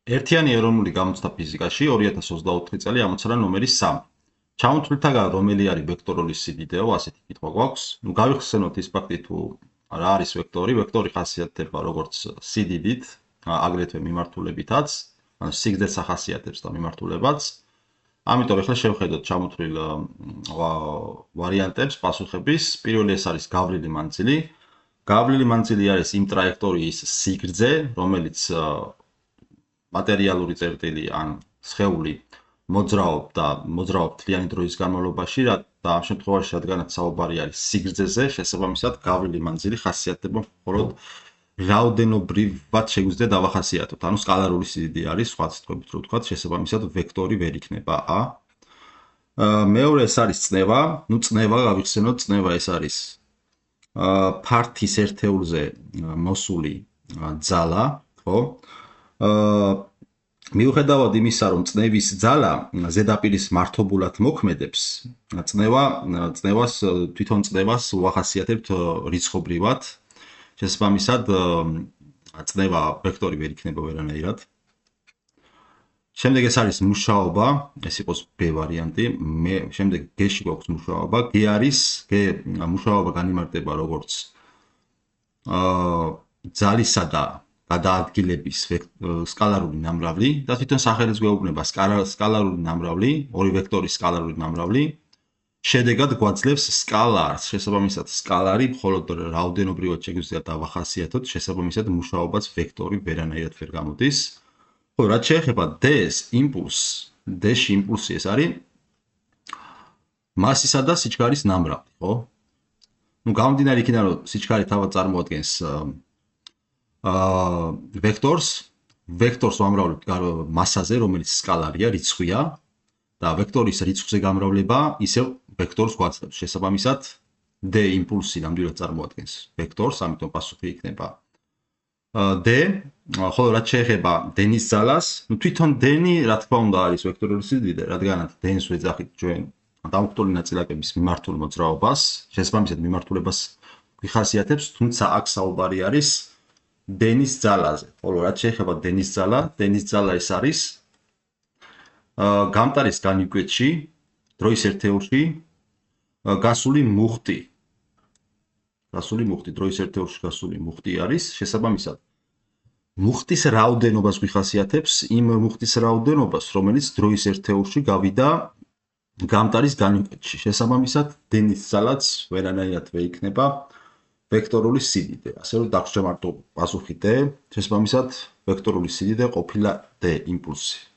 ერთიანი ეროვნული გამოცდა ფიზიკაში 2024 წელი ამოცანა ნომერი 3. ჩამოთვლითაგან რომელი არის ვექტორული სიდიდეო, ასეთი კითხვა გვაქვს. გავიხსენოთ ის ფაქტი თუ რა არის ვექტორი. ვექტორი ხასიათდება როგორც სიდიდით, აგრეთვე მიმართულებითაც, ანუ სიგრძეს ახასიათებს და მიმართულებაც. ამიტომ ახლა შევხედოთ ჩამოთვლილ ვარიანტებს პასუხების. პირველი ეს არის გავლილი მანძილი. გავლილი მანძილი არის იმ ტრაექტორიის სიგრძე, რომელიც მატერიალური წერტილი ან სხეული მოძრაობ თლიანი დროის განმავლობაში და ამ შემთხვევაში რადგანაც საუბარი არის სიგრძეზე, შესაბამისად გავლილი მანძილი ხასიათდება მხოლოდ რაოდენობრივად შეგვიძლია დავახასიათოთ. ანუ სკალარული სიდიდე არის, სხვა სიტყვებით რო ვთქვათ, შესაბამისად ვექტორი ვერ იქნება a. მეორე ეს არის წნევა. ნუ წნევა გავიხსენოთ, წნევა ეს არის ფართის ერთეულზე მოსული ძალა, ხო? მიუხედავად იმისა, რომ წნევის ძალა ზედაპირის მართობულად მოქმედებს, თვითონ წნევას ვახასიათებთ რიცხობრივად. შესაბამისად, წნევა ვექტორი ვერ იქნება ვერანაირად. შემდეგ ეს არის მუშაობა, ეს იყოს B ვარიანტი. შემდეგ G-ში გვაქვს მუშაობა. G მუშაობა განიმარტება როგორც ძალისა და გადაადგილების სკალარული ნამრავლი და თვითონ სახელიც გვეუბნება სკალარული ნამრავლი, ორი ვექტორის სკალარული ნამრავლი. შედეგად გვაძლევს სკალარს, შესაბამისად სკალარი მხოლოდ რაოდენობრივად შეგვიძლია დავახასიათოთ, შესაბამისად მუშაობაც ვექტორი ვერანაირად ვერ გამოდის. ხო, რაც შეეხება D-ს, D-ში იმპულსი ეს არის მასისა და სიჩქარის ნამრავლი, ხო? ნუ გამომდინარე იქიდან, რომ სიჩქარე თავად წარმოადგენს ვექტორს ვამრავლებთ მასაზე, რომელიც სკალარია, რიცხვია და ვექტორის რიცხვზე გამრავლება ისევ ვექტორს გვაძლევს. შესაბამისად, D იმპულსი ნამდვილად წარმოადგენს ვექტორს, ამიტომ პასუხი იქნება D. ხოლო რაც შეეხება D-ნის ძალას, ნუ თვითონ D-ნი, რა თქმა უნდა, არის ვექტორული სიდიდე, რადგანაც D-ს ვეძახით ჩვენ დამუხტული ნაწილაკების მიმართულ მოძრაობას, შესაბამისად მიმართულებას გვიხასიათებს, თუმცა აქ საუბარი არის D-ნის ძალაზე. ხოლო რაც შეეხება D-ნის ძალა ეს არის გამტარის განივკვეთში, დროის ერთეულში გასული მუხტი. დროის ერთეულში გასული მუხტი არის, შესაბამისად მუხტის რაოდენობას გვიხასიათებს, იმ მუხტის რაოდენობას, რომელიც დროის ერთეულში გავიდა გამტარის განივკვეთში. შესაბამისად, D-ნის ძალაც ვერანაირად ვერ იქნება ვექტორული სიდიდე. ასე რომ დაგვრჩა მარტო პასუხი D, შესაბამისად ვექტორული სიდიდე ყოფილა D იმპულსი.